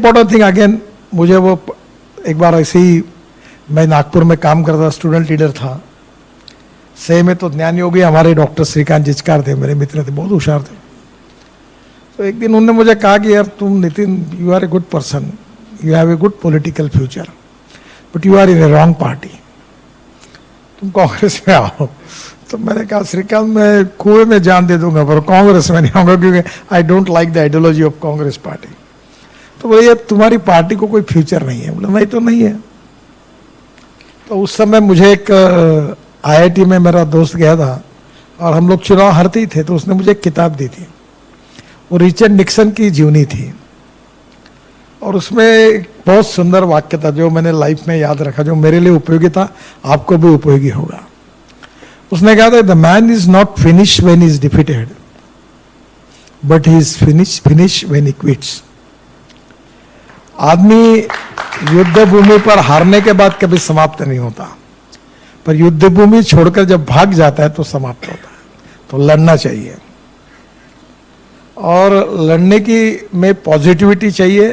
Important thing again, मुझे वो एक बार ऐसे ही, मैं नागपुर में काम करता, स्टूडेंट लीडर था, सही में तो ज्ञान योगी हमारे डॉक्टर श्रीकांत जिचकार थे, मेरे मित्र थे, बहुत होशियार थे। तो एक दिन उन्होंने मुझे कहा कि यार तुम Nitin, you are a good person, you have a good political future, but you are in a wrong party, तुम कांग्रेस में आओ। तो मैंने कहा श्रीकांत, मैं कुएं में जान दे दूंगा पर कांग्रेस में नहीं आऊंगा, क्योंकि I don't like the ideology of Congress party. तो बोले ये तुम्हारी पार्टी को कोई फ्यूचर नहीं है। बोला नहीं तो नहीं है। तो उस समय मुझे एक IIT में मेरा दोस्त गया था और हम लोग चुनाव हारते ही थे, तो उसने मुझे एक किताब दी थी, वो रिचर्ड निक्सन की जीवनी थी, और उसमें एक बहुत सुंदर वाक्य था जो मैंने लाइफ में याद रखा, जो मेरे लिए उपयोगी था, आपको भी उपयोगी होगा। उसने कहा था, the man is not finish when is defeated, but he is finish when he quits. आदमी युद्ध भूमि पर हारने के बाद कभी समाप्त नहीं होता, पर युद्ध भूमि छोड़कर जब भाग जाता है तो समाप्त होता है। तो लड़ना चाहिए, और लड़ने की में पॉजिटिविटी चाहिए।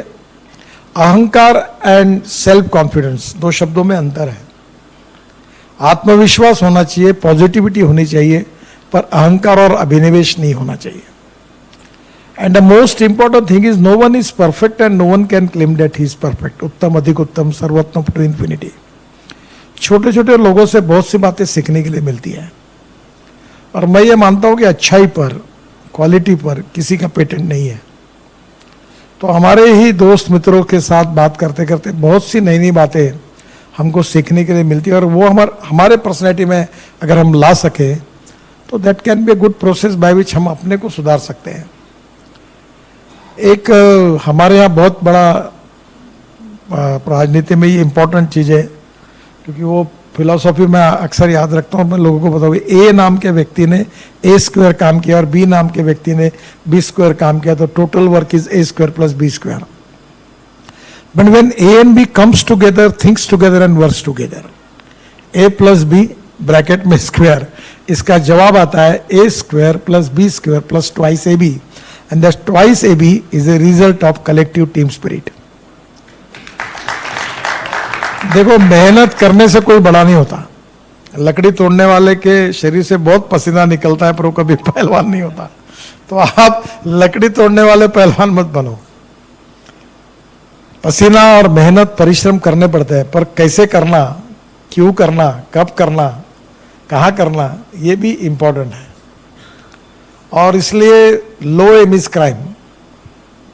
अहंकार एंड सेल्फ कॉन्फिडेंस, दो शब्दों में अंतर है। आत्मविश्वास होना चाहिए, पॉजिटिविटी होनी चाहिए, पर अहंकार और अभिनिवेश नहीं होना चाहिए। And the most important thing is no one is perfect and no one can claim that he is perfect. उत्तम अधिक उत्तम, सर्वोत्तम टू इन्फिनिटी। छोटे छोटे लोगों से बहुत सी बातें सीखने के लिए मिलती है, और मैं ये मानता हूं कि अच्छाई पर, क्वालिटी पर किसी का पेटेंट नहीं है। तो हमारे ही दोस्त मित्रों के साथ बात करते करते बहुत सी नई नई बातें हमको सीखने के लिए मिलती है, और वो हमारे पर्सनैलिटी में अगर हम ला सके तो that can be a good process by which हम अपने को सुधार सकते हैं। एक हमारे यहाँ बहुत बड़ा राजनीति में ये इंपॉर्टेंट चीज़ है, क्योंकि वो फिलॉसफी में अक्सर याद रखता हूँ, मैं लोगों को बताऊँ, ए नाम के व्यक्ति ने A² काम किया और बी नाम के व्यक्ति ने B² काम किया, तो total work is A² + B²। But when A and B comes together, thinks together and works together, A + B bracket में स्क्वायर, इसका जवाब आता है A² + B² + twice AB, and that twice AB is a result of collective team spirit। देखो, मेहनत करने से कोई बड़ा नहीं होता। लकड़ी तोड़ने वाले के शरीर से बहुत पसीना निकलता है, पर वो कभी पहलवान नहीं होता। तो आप लकड़ी तोड़ने वाले पहलवान मत बनो। पसीना और मेहनत, परिश्रम करने पड़ते हैं, पर कैसे करना, क्यों करना, कब करना, कहाँ करना, ये भी इंपॉर्टेंट है। और इसलिए लो एम इज क्राइम।